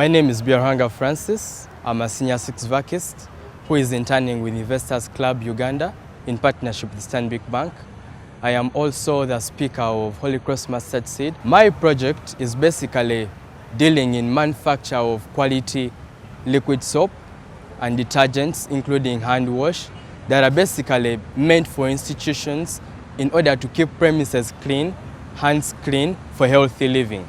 My name is Byaruhanga Francis. I'm a senior six vaquist who is interning with Investors Club Uganda in partnership with Stanbic Bank. I am also the speaker of Holy Cross Mustard Seed. My project is basically dealing in manufacture of quality liquid soap and detergents, including hand wash, that are basically meant for institutions in order to keep premises clean, hands clean for healthy living.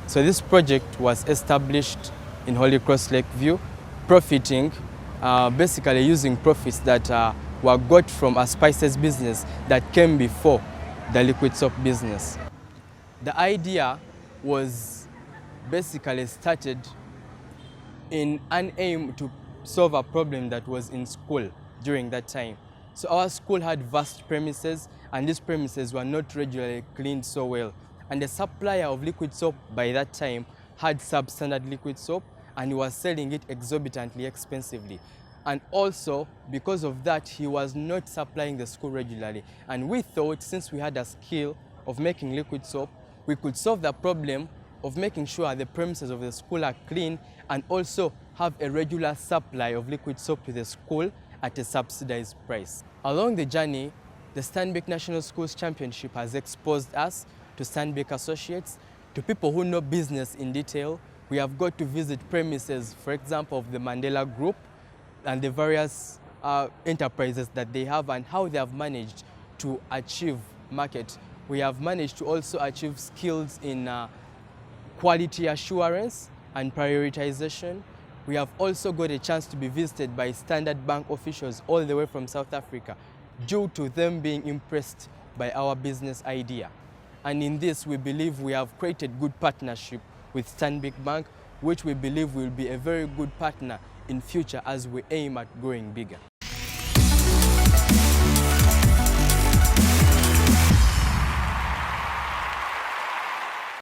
So this project was established in Holy Cross Lakeview, profiting, basically using profits that were got from a spices business that came before the liquid soap business. The idea was basically started in an aim to solve a problem that was in school during that time. So our school had vast premises, and these premises were not regularly cleaned so well. And the supplier of liquid soap by that time had substandard liquid soap, and he was selling it exorbitantly expensively. And also, because of that, he was not supplying the school regularly. And we thought, since we had a skill of making liquid soap, we could solve the problem of making sure the premises of the school are clean and also have a regular supply of liquid soap to the school at a subsidized price. Along the journey, the Stanbic National Schools Championship has exposed us to Stanbic associates, to people who know business in detail. We have got to visit premises, for example, of the Mandela Group and the various enterprises that they have and how they have managed to achieve market. We have managed to also achieve skills in quality assurance and prioritization. We have also got a chance to be visited by Standard Bank officials all the way from South Africa, due to them being impressed by our business idea. And in this, we believe we have created good partnership with Stanbic Bank, which we believe will be a very good partner in future as we aim at growing bigger.